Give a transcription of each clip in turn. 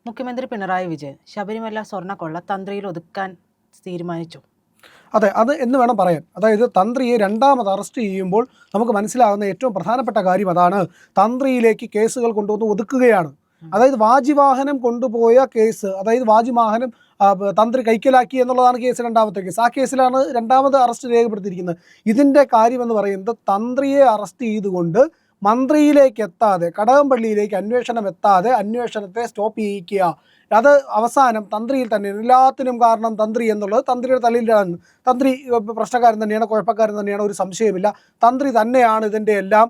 മുഖ്യമന്ത്രി പിണറായി വിജയൻ ശബരിമല സ്വർണ്ണക്കൊള്ള തന്ത്രിയിൽ ഒതുക്കാൻ തീരുമാനിച്ചു. അതെ, അത് എന്ന് വേണം പറയാൻ. അതായത് തന്ത്രിയെ രണ്ടാമത് അറസ്റ്റ് ചെയ്യുമ്പോൾ നമുക്ക് മനസ്സിലാകുന്ന ഏറ്റവും പ്രധാനപ്പെട്ട കാര്യം അതാണ്. തന്ത്രിയിലേക്ക് കേസുകൾ കൊണ്ടുവന്ന് ഒതുക്കുകയാണ്. അതായത് വാജിവാഹനം കൊണ്ടുപോയ കേസ്, അതായത് വാജിവാഹനം തന്ത്രി കൈക്കലാക്കി എന്നുള്ളതാണ് കേസ്, രണ്ടാമത്തെ കേസ്. ആ കേസിലാണ് രണ്ടാമത് അറസ്റ്റ് രേഖപ്പെടുത്തിയിരിക്കുന്നത്. ഇതിൻ്റെ കാര്യമെന്ന് പറയുന്നത് തന്ത്രിയെ അറസ്റ്റ് ചെയ്തുകൊണ്ട് മന്ത്രിയിലേക്ക് എത്താതെ, കടകംപള്ളിയിലേക്ക് അന്വേഷണം എത്താതെ അന്വേഷണത്തെ സ്റ്റോപ്പ് ചെയ്യിക്കുക. അത് അവസാനം തന്ത്രിയിൽ തന്നെ, എല്ലാത്തിനും കാരണം തന്ത്രി എന്നുള്ളത് തന്ത്രിയുടെ തലയിലാണ്. തന്ത്രി പ്രശ്നക്കാരൻ തന്നെയാണ്, കുഴപ്പക്കാരൻ തന്നെയാണ്, ഒരു സംശയമില്ല. തന്ത്രി തന്നെയാണ് ഇതിൻ്റെ എല്ലാം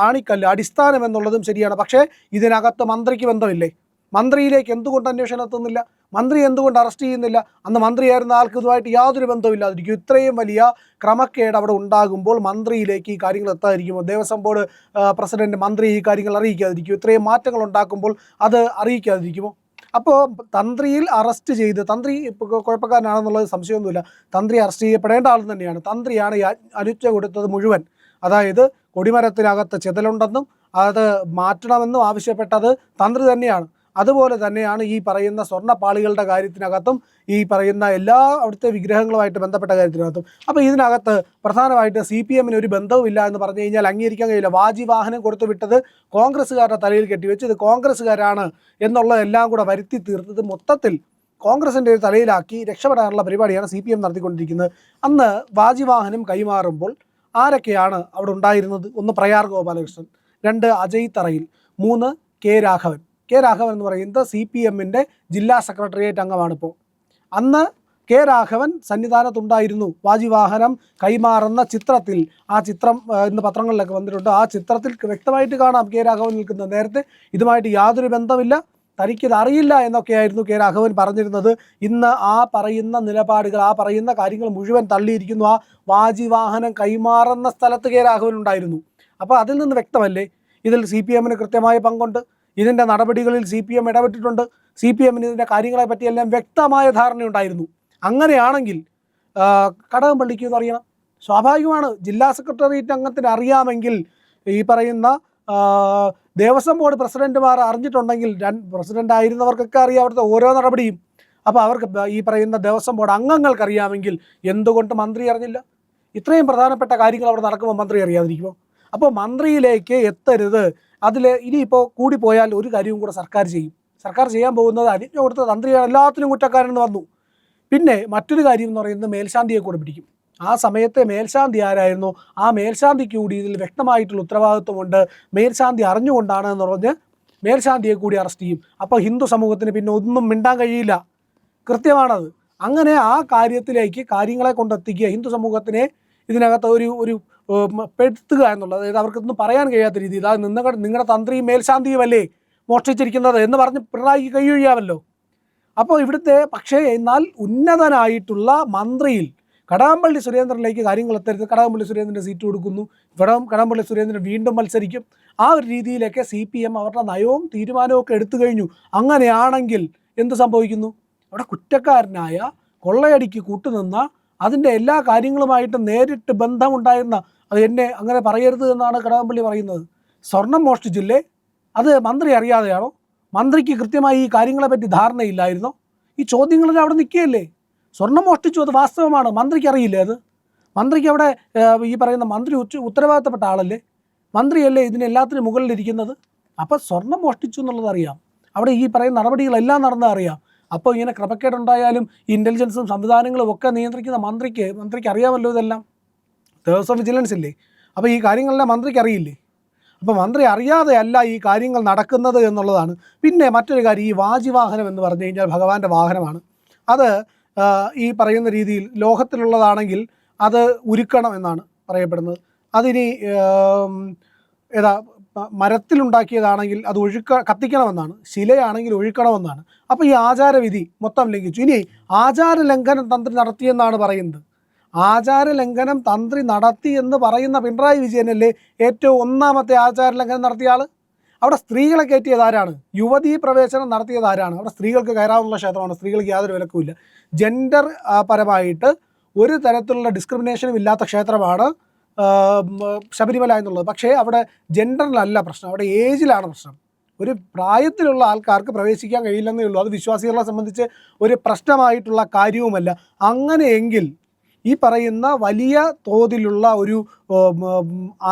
ആണിക്കല്ല്, അടിസ്ഥാനം എന്നുള്ളതും ശരിയാണ്. പക്ഷേ ഇതിനകത്ത് മന്ത്രിക്ക് ബന്ധമില്ലേ? മന്ത്രിയിലേക്ക് എന്തുകൊണ്ട് അന്വേഷണം എത്തുന്നില്ല? മന്ത്രി എന്തുകൊണ്ട് അറസ്റ്റ് ചെയ്യുന്നില്ല? അന്ന് മന്ത്രിയായിരുന്ന ആൾക്ക് ഇതുമായിട്ട് യാതൊരു ബന്ധമില്ലാതിരിക്കും. ഇത്രയും വലിയ ക്രമക്കേട് അവിടെ ഉണ്ടാകുമ്പോൾ മന്ത്രിയിലേക്ക് ഈ കാര്യങ്ങൾ എത്താതിരിക്കുമോ? ദേവസ്വം ബോർഡ് പ്രസിഡന്റ് മന്ത്രി ഈ കാര്യങ്ങൾ അറിയിക്കാതിരിക്കും? ഇത്രയും മാറ്റങ്ങൾ ഉണ്ടാക്കുമ്പോൾ അത് അറിയിക്കാതിരിക്കുമോ? അപ്പോൾ തന്ത്രിയിൽ അറസ്റ്റ് ചെയ്ത്, തന്ത്രി കുഴപ്പക്കാരനാണെന്നുള്ളത് സംശയമൊന്നുമില്ല. തന്ത്രി അറസ്റ്റ് ചെയ്യപ്പെടേണ്ട ആൾ തന്നെയാണ്. തന്ത്രിയാണ് ഈ അനുജ്ഞ കൊടുത്തത് മുഴുവൻ. അതായത് കൊടിമരത്തിനകത്ത് ചെതലുണ്ടെന്നും അത് മാറ്റണമെന്നും ആവശ്യപ്പെട്ടത് തന്ത്രി തന്നെയാണ്. അതുപോലെ തന്നെയാണ് ഈ പറയുന്ന സ്വർണ്ണപ്പാളികളുടെ കാര്യത്തിനകത്തും ഈ പറയുന്ന എല്ലാ അവിടുത്തെ വിഗ്രഹങ്ങളുമായിട്ട് ബന്ധപ്പെട്ട കാര്യത്തിനകത്തും. അപ്പോൾ ഇതിനകത്ത് പ്രധാനമായിട്ട് CPM-ന് ഒരു ബന്ധവുമില്ല എന്ന് പറഞ്ഞു കഴിഞ്ഞാൽ അംഗീകരിക്കാൻ കഴിയില്ല. വാജിവാഹനം കൊടുത്തു വിട്ടത് കോൺഗ്രസ്സുകാരുടെ തലയിൽ കെട്ടിവെച്ച് ഇത് കോൺഗ്രസ്സുകാരാണ് എന്നുള്ളതെല്ലാം കൂടെ വരുത്തി തീർത്തത് മൊത്തത്തിൽ കോൺഗ്രസിൻ്റെ ഒരു തലയിലാക്കി രക്ഷപ്പെടാനുള്ള പരിപാടിയാണ് CPM നടത്തിക്കൊണ്ടിരിക്കുന്നത്. അന്ന് വാജിവാഹനം കൈമാറുമ്പോൾ ആരൊക്കെയാണ് അവിടെ ഉണ്ടായിരുന്നത്? ഒന്ന് പ്രയാർ ഗോപാലകൃഷ്ണൻ, 2 അജയ് തറയിൽ, 3 കെ രാഘവൻ. കെ രാഘവൻ എന്ന് പറയുന്നത് CPM-ൻ്റെ ജില്ലാ സെക്രട്ടേറിയറ്റ് അംഗമാണിപ്പോൾ. അന്ന് കെ രാഘവൻ സന്നിധാനത്തുണ്ടായിരുന്നു. വാജിവാഹനം കൈമാറുന്ന ചിത്രത്തിൽ, ആ ചിത്രം ഇന്ന് പത്രങ്ങളിലൊക്കെ വന്നിട്ടുണ്ട്, ആ ചിത്രത്തിൽ വ്യക്തമായിട്ട് കാണാം കെ രാഘവൻ നിൽക്കുന്നത്. നേരത്തെ ഇതുമായിട്ട് യാതൊരു ബന്ധമില്ല, തനിക്കിത് അറിയില്ല എന്നൊക്കെയായിരുന്നു കെ രാഘവൻ പറഞ്ഞിരുന്നത്. ഇന്ന് ആ പറയുന്ന നിലപാടുകൾ, ആ പറയുന്ന കാര്യങ്ങൾ മുഴുവൻ തള്ളിയിരിക്കുന്നു. ആ വാജിവാഹനം കൈമാറുന്ന സ്ഥലത്ത് കെ രാഘവൻ ഉണ്ടായിരുന്നു. അപ്പോൾ അതിൽ നിന്ന് വ്യക്തമല്ലേ ഇതിൽ CPM-ന് കൃത്യമായ പങ്കുണ്ട്, ഇതിൻ്റെ നടപടികളിൽ CPM ഇടപെട്ടിട്ടുണ്ട്, CPM-ന് ഇതിൻ്റെ കാര്യങ്ങളെ പറ്റിയെല്ലാം വ്യക്തമായ ധാരണയുണ്ടായിരുന്നു. അങ്ങനെയാണെങ്കിൽ കടകംപള്ളിക്ക് ഇത് അറിയണം, സ്വാഭാവികമാണ്. ജില്ലാ സെക്രട്ടേറിയറ്റ് അംഗത്തിന് അറിയാമെങ്കിൽ ഈ പറയുന്ന ദേവസ്വം ബോർഡ് പ്രസിഡന്റുമാർ അറിഞ്ഞിട്ടുണ്ടെങ്കിൽ, പ്രസിഡന്റ് ആയിരുന്നവർക്കൊക്കെ അറിയാം അവിടുത്തെ ഓരോ നടപടിയും. അപ്പോൾ അവർക്ക് ഈ പറയുന്ന ദേവസ്വം ബോർഡ് അംഗങ്ങൾക്കറിയാമെങ്കിൽ എന്തുകൊണ്ട് മന്ത്രി അറിഞ്ഞില്ല? ഇത്രയും പ്രധാനപ്പെട്ട കാര്യങ്ങൾ അവിടെ നടക്കുമ്പോൾ മന്ത്രി അറിയാതിരിക്കുമോ? അപ്പോൾ മന്ത്രിയിലേക്ക് എത്തരുത്. അതിൽ ഇനിയിപ്പോൾ കൂടിപ്പോയാൽ ഒരു കാര്യവും കൂടെ സർക്കാർ ചെയ്യും. സർക്കാർ ചെയ്യാൻ പോകുന്നത് അനുജ്ഞ കൊടുത്ത തന്ത്രിയാണ് എല്ലാത്തിനും കുറ്റക്കാരെന്ന് വന്നു. പിന്നെ മറ്റൊരു കാര്യം എന്ന് പറയുന്നത് മേൽശാന്തിയെ കൂടെ പിടിക്കും. ആ സമയത്തെ മേൽശാന്തി ആരായിരുന്നു? ആ മേൽശാന്തിക്ക് കൂടി ഇതിൽ വ്യക്തമായിട്ടുള്ള ഉത്തരവാദിത്വമുണ്ട്. മേൽശാന്തി അറിഞ്ഞുകൊണ്ടാണ് എന്ന് പറഞ്ഞ് മേൽശാന്തിയെ കൂടി അറസ്റ്റ് ചെയ്യും. അപ്പോൾ ഹിന്ദു സമൂഹത്തിന് പിന്നെ ഒന്നും മിണ്ടാൻ കഴിയില്ല. കൃത്യമാണത്. അങ്ങനെ ആ കാര്യത്തിലേക്ക് കാര്യങ്ങളെ കൊണ്ടെത്തിക്കുക, ഹിന്ദു സമൂഹത്തിനെ ഇതിനകത്ത് ഒരു പെടുത്തുക എന്നുള്ളത്. അതായത് അവർക്കൊന്നും പറയാൻ കഴിയാത്ത രീതിയിൽ, അത് നിങ്ങളുടെ തന്ത്രിയും മേൽശാന്തിയുമല്ലേ മോഷ്ടിച്ചിരിക്കുന്നത് എന്ന് പറഞ്ഞ് പിണറായിക്ക് കഴിയുകയാമല്ലോ. അപ്പോൾ ഇവിടുത്തെ പക്ഷേ എന്നാൽ ഉന്നതനായിട്ടുള്ള മന്ത്രിയിൽ കടകംപള്ളി സുരേന്ദ്രനിലേക്ക് കാര്യങ്ങൾ എത്തരുത്. കടകംപള്ളി സുരേന്ദ്രൻ്റെ സീറ്റ് കൊടുക്കുന്നു, കടകംപള്ളി സുരേന്ദ്രൻ വീണ്ടും മത്സരിക്കും. ആ ഒരു രീതിയിലൊക്കെ CPM അവരുടെ നയവും തീരുമാനവും ഒക്കെ എടുത്തു കഴിഞ്ഞു. അങ്ങനെയാണെങ്കിൽ എന്ത് സംഭവിക്കുന്നു? അവിടെ കുറ്റക്കാരനായ, കൊള്ളയടിക്ക് കൂട്ടുനിന്ന, അതിൻ്റെ എല്ലാ കാര്യങ്ങളുമായിട്ട് നേരിട്ട് ബന്ധമുണ്ടായിരുന്ന, അത് എന്നെ അങ്ങനെ പറയരുത് എന്നാണ് കടകംപള്ളി പറയുന്നത്. സ്വർണം മോഷ്ടിച്ചില്ലേ? അത് മന്ത്രി അറിയാതെയാണോ? മന്ത്രിക്ക് കൃത്യമായി ഈ കാര്യങ്ങളെപ്പറ്റി ധാരണയില്ലായിരുന്നോ? ഈ ചോദ്യങ്ങളിൽ അവിടെ നിൽക്കുകയല്ലേ. സ്വർണം മോഷ്ടിച്ചു, അത് വാസ്തവമാണ്. മന്ത്രിക്ക് അറിയില്ലേ അത്? മന്ത്രിക്ക് അവിടെ ഈ പറയുന്ന മന്ത്രി ഉത്തരവാദിത്തപ്പെട്ട ആളല്ലേ? മന്ത്രിയല്ലേ ഇതിനെല്ലാത്തിനും മുകളിലിരിക്കുന്നത്? അപ്പോൾ സ്വർണം മോഷ്ടിച്ചു എന്നുള്ളത് അറിയാം. അവിടെ ഈ പറയുന്ന നടപടികളെല്ലാം നടന്നത് അറിയാം. അപ്പോൾ ഇങ്ങനെ ക്രമക്കേടുണ്ടായാലും ഇൻ്റലിജൻസും സംവിധാനങ്ങളും ഒക്കെ നിയന്ത്രിക്കുന്ന മന്ത്രിക്ക് അറിയാമല്ലോ ഇതെല്ലാം. ദേവസ്വം വിജിലൻസ് ഇല്ലേ? അപ്പോൾ ഈ കാര്യങ്ങളെല്ലാം മന്ത്രിക്ക് അറിയില്ലേ? അപ്പോൾ മന്ത്രി അറിയാതെ അല്ല ഈ കാര്യങ്ങൾ നടക്കുന്നത് എന്നുള്ളതാണ്. പിന്നെ മറ്റൊരു കാര്യം, ഈ വാജിവാഹനം എന്ന് പറഞ്ഞു കഴിഞ്ഞാൽ ഭഗവാന്റെ വാഹനമാണ്. അത് ഈ പറയുന്ന രീതിയിൽ ലോഹത്തിലുള്ളതാണെങ്കിൽ അത് ഉരുക്കണം എന്നാണ് പറയപ്പെടുന്നത്. അതിനി മരത്തിലുണ്ടാക്കിയതാണെങ്കിൽ അത് കത്തിക്കണമെന്നാണ്, ശിലയാണെങ്കിൽ ഒഴുക്കണമെന്നാണ്. അപ്പോൾ ഈ ആചാരവിധി മൊത്തം ലംഘിച്ചു. ഇനി ആചാര ലംഘനം തന്ത്രി നടത്തിയെന്നാണ് പറയുന്നത്. ആചാര ലംഘനം തന്ത്രി നടത്തി എന്ന് പറയുന്ന പിണറായി വിജയനല്ലേ ഏറ്റവും ഒന്നാമത്തെ ആചാര ലംഘനം നടത്തിയ ആൾ? അവിടെ സ്ത്രീകളെ കയറ്റിയത് ആരാണ്? യുവതീ പ്രവേശനം നടത്തിയത് ആരാണ്? അവിടെ സ്ത്രീകൾക്ക് കയറാവുന്ന ക്ഷേത്രമാണ്, സ്ത്രീകൾക്ക് യാതൊരു വിലക്കുമില്ല. ജെൻഡർ പരമായിട്ട് ഒരു തരത്തിലുള്ള ഡിസ്ക്രിമിനേഷനും ഇല്ലാത്ത ക്ഷേത്രമാണ് ശബരിമല എന്നുള്ളത്. പക്ഷേ അവിടെ ജെൻഡറിലല്ല പ്രശ്നം, അവിടെ ഏജിലാണ് പ്രശ്നം. ഒരു പ്രായത്തിലുള്ള ആൾക്കാർക്ക് പ്രവേശിക്കാൻ കഴിയില്ലെന്നേ ഉള്ളൂ. അത് വിശ്വാസികളെ സംബന്ധിച്ച് ഒരു പ്രശ്നമായിട്ടുള്ള കാര്യവുമല്ല. അങ്ങനെയെങ്കിൽ ഈ പറയുന്ന വലിയ തോതിലുള്ള ഒരു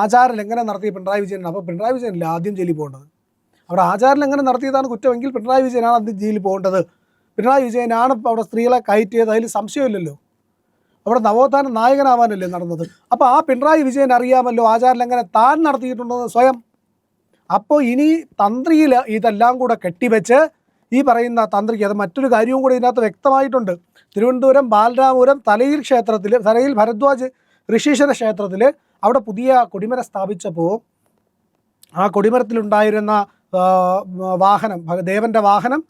ആചാര ലംഘനം നടത്തിയ പിണറായി വിജയനാണ്. അപ്പോൾ പിണറായി വിജയനല്ല ആദ്യം ജയിലിൽ പോകേണ്ടത്. അവിടെ ആചാര ലംഘനം നടത്തിയതാണ് കുറ്റമെങ്കിൽ പിണറായി വിജയനാണ് ആദ്യം ജയിലിൽ പോകേണ്ടത്. പിണറായി വിജയനാണ് അവിടെ സ്ത്രീകളെ കയറ്റിയത്, അതിൽ സംശയമില്ലല്ലോ. അവിടെ നവോത്ഥാന നായകനാവാനല്ലേ നടന്നത്. അപ്പോൾ ആ പിണറായി വിജയൻ അറിയാമല്ലോ ആചാര ലംഘനം താൻ നടത്തിയിട്ടുണ്ടെന്ന് സ്വയം. അപ്പോൾ ഇനി തന്ത്രിയിൽ ഇതെല്ലാം കൂടെ കെട്ടിവെച്ച് ഈ പറയുന്ന തന്ത്രിക്ക്, അത് മറ്റൊരു കാര്യവും കൂടി ഇതിനകത്ത് വ്യക്തമായിട്ടുണ്ട്. തിരുവനന്തപുരം ബാലരാമപുരം തലയിൽ ഭരദ്വാജ് ഋഷീശ്വര ക്ഷേത്രത്തിൽ അവിടെ പുതിയ കൊടിമരം സ്ഥാപിച്ചപ്പോൾ ആ കൊടിമരത്തിലുണ്ടായിരുന്ന വാഹനം, ദേവൻ്റെ വാഹനം,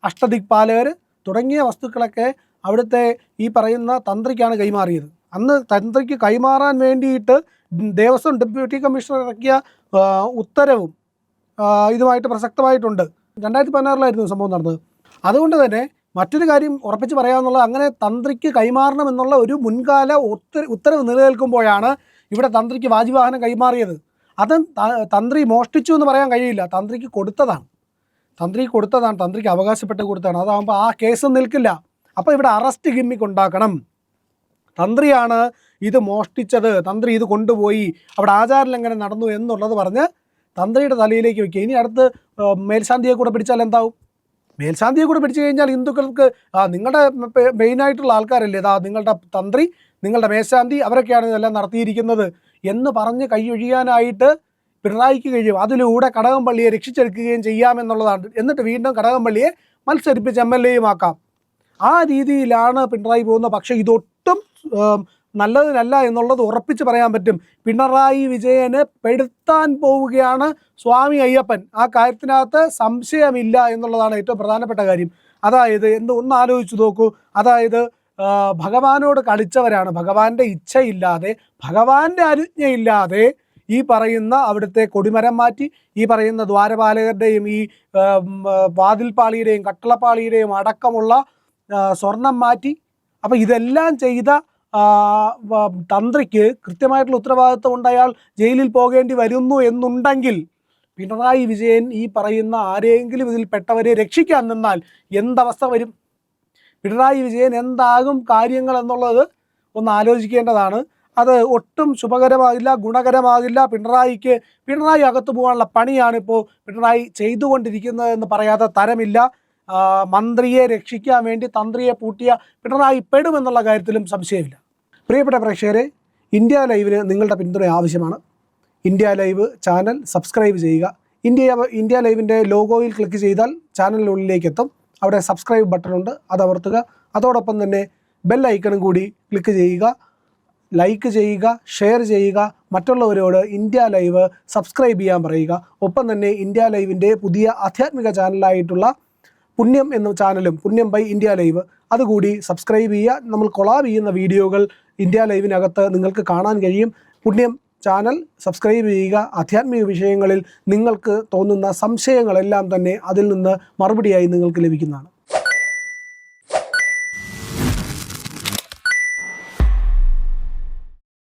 അഷ്ടദിക്പാലകർ തുടങ്ങിയ വസ്തുക്കളൊക്കെ അവിടുത്തെ ഈ പറയുന്ന തന്ത്രിക്കാണ് കൈമാറിയത്. അന്ന് തന്ത്രിക്ക് കൈമാറാൻ വേണ്ടിയിട്ട് ദേവസ്വം ഡെപ്യൂട്ടി കമ്മീഷണർ ഇറക്കിയ ഉത്തരവും ഇതുമായിട്ട് പ്രസക്തമായിട്ടുണ്ട്. 2016 സംഭവം നടന്നത്. അതുകൊണ്ട് തന്നെ മറ്റൊരു കാര്യം ഉറപ്പിച്ച് പറയാമെന്നുള്ളത്, അങ്ങനെ തന്ത്രിക്ക് കൈമാറണമെന്നുള്ള ഒരു മുൻകാല ഉത്തരവ് നിലനിൽക്കുമ്പോഴാണ് ഇവിടെ തന്ത്രിക്ക് വാജിവാഹനം കൈമാറിയത്. അത് തന്ത്രി മോഷ്ടിച്ചു എന്ന് പറയാൻ കഴിയില്ല. തന്ത്രിക്ക് കൊടുത്തതാണ്, തന്ത്രിക്ക് അവകാശപ്പെട്ട് കൊടുത്തതാണ്. അതാകുമ്പോൾ ആ കേസ് നിൽക്കില്ല. അപ്പോൾ ഇവിടെ അറസ്റ്റ് ഗിമ്മിക്ക് ഉണ്ടാക്കണം. തന്ത്രിയാണ് ഇത് മോഷ്ടിച്ചത്, തന്ത്രി ഇത് കൊണ്ടുപോയി, അവിടെ ആചാരലംഘനം നടന്നു എന്നുള്ളത് പറഞ്ഞ് തന്ത്രിയുടെ തലയിലേക്ക് വയ്ക്കുക. ഇനി അടുത്ത് മേൽശാന്തിയെ കൂടെ പിടിച്ചാൽ എന്താവും? മേൽശാന്തിയെ കൂടെ പിടിച്ചു കഴിഞ്ഞാൽ ഹിന്ദുക്കൾക്ക് നിങ്ങളുടെ മെയിനായിട്ടുള്ള ആൾക്കാരല്ലേ, നിങ്ങളുടെ തന്ത്രി, നിങ്ങളുടെ മേൽശാന്തി, അവരൊക്കെയാണ് ഇതെല്ലാം നടത്തിയിരിക്കുന്നത് എന്ന് പറഞ്ഞ് കൈയൊഴിയാനായിട്ട് പിണറായിക്ക് കഴിയും. അതിലൂടെ കടകംപള്ളിയെ രക്ഷിച്ചെടുക്കുകയും ചെയ്യാമെന്നുള്ളതാണ്. എന്നിട്ട് വീണ്ടും കടകംപള്ളിയെ മത്സരിപ്പിച്ച് MLA ആക്കാം. ആ രീതിയിലാണ് പിണറായി പോകുന്നത്. പക്ഷേ ഇതൊട്ടും നല്ലതിനല്ല എന്നുള്ളത് ഉറപ്പിച്ച് പറയാൻ പറ്റും. പിണറായി വിജയന് പെടുത്താൻ പോവുകയാണ് സ്വാമി അയ്യപ്പൻ. ആ കാര്യത്തിനകത്ത് സംശയമില്ല എന്നുള്ളതാണ് ഏറ്റവും പ്രധാനപ്പെട്ട കാര്യം. അതായത് ഒന്ന് ആലോചിച്ച് നോക്കൂ. അതായത് ഭഗവാനോട് കളിച്ചവരാണ്. ഭഗവാന്റെ ഇച്ഛയില്ലാതെ, ഭഗവാന്റെ അനുജ്ഞയില്ലാതെ ഈ പറയുന്ന അവിടുത്തെ കൊടിമരം മാറ്റി, ഈ പറയുന്ന ദ്വാരപാലകരുടെയും ഈ വാതിൽപ്പാളിയുടെയും കട്ടളപ്പാളിയുടെയും അടക്കമുള്ള സ്വർണം മാറ്റി. അപ്പോൾ ഇതെല്ലാം ചെയ്ത തന്ത്രിക്ക് കൃത്യമായിട്ടുള്ള ഉത്തരവാദിത്വം ഉണ്ട്. അയാൾ ജയിലിൽ പോകേണ്ടി വരുന്നു എന്നുണ്ടെങ്കിൽ പിണറായി വിജയൻ ഈ പറയുന്ന ആരെങ്കിലും ഇതിൽ പെട്ടവരെ രക്ഷിക്കാൻ നിന്നാൽ എന്തവസ്ഥ വരും? പിണറായി വിജയൻ എന്താകും കാര്യങ്ങൾ എന്നുള്ളത് ഒന്ന് ആലോചിക്കേണ്ടതാണ്. അത് ഒട്ടും ശുഭകരമാകില്ല, ഗുണകരമാകില്ല. പിണറായി അകത്തു പോകാനുള്ള പണിയാണിപ്പോൾ പിണറായി ചെയ്തുകൊണ്ടിരിക്കുന്നതെന്ന് പറയാതെ തരമില്ല. മന്ത്രിയെ രക്ഷിക്കാൻ വേണ്ടി തന്ത്രിയെ പൂട്ടിയ പിണറായി പെടുമെന്നുള്ള കാര്യത്തിലും സംശയമില്ല. പ്രിയപ്പെട്ട പ്രേക്ഷകരെ, ഇന്ത്യ ലൈവിന് നിങ്ങളുടെ പിന്തുണ ആവശ്യമാണ്. ഇന്ത്യ ലൈവ് ചാനൽ സബ്സ്ക്രൈബ് ചെയ്യുക. ഇന്ത്യ ലൈവിൻ്റെ ലോഗോയിൽ ക്ലിക്ക് ചെയ്താൽ ചാനലിനുള്ളിലേക്ക് എത്തും. അവിടെ സബ്സ്ക്രൈബ് ബട്ടൺ ഉണ്ട്, അത് അമർത്തുക. അതോടൊപ്പം തന്നെ ബെൽ ഐക്കണും കൂടി ക്ലിക്ക് ചെയ്യുക. ലൈക്ക് ചെയ്യുക, ഷെയർ ചെയ്യുക, മറ്റുള്ളവരോട് ഇന്ത്യ ലൈവ് സബ്സ്ക്രൈബ് ചെയ്യാൻ പറയുക. ഒപ്പം തന്നെ ഇന്ത്യ ലൈവിൻ്റെ പുതിയ ആധ്യാത്മിക ചാനലായിട്ടുള്ള പുണ്യം എന്ന ചാനലും, പുണ്യം ബൈ ഇന്ത്യ ലൈവ്, അതുകൂടി സബ്സ്ക്രൈബ് ചെയ്യുക. നമ്മൾ കൊളാബ് ചെയ്യുന്ന വീഡിയോകൾ ഇന്ത്യ ലൈവിനകത്ത് നിങ്ങൾക്ക് കാണാൻ കഴിയും. പുണ്യം ചാനൽ സബ്സ്ക്രൈബ് ചെയ്യുക. ആധ്യാത്മിക വിഷയങ്ങളിൽ നിങ്ങൾക്ക് തോന്നുന്ന സംശയങ്ങളെല്ലാം തന്നെ അതിൽ നിന്ന് മറുപടിയായി നിങ്ങൾക്ക് ലഭിക്കുന്നതാണ്.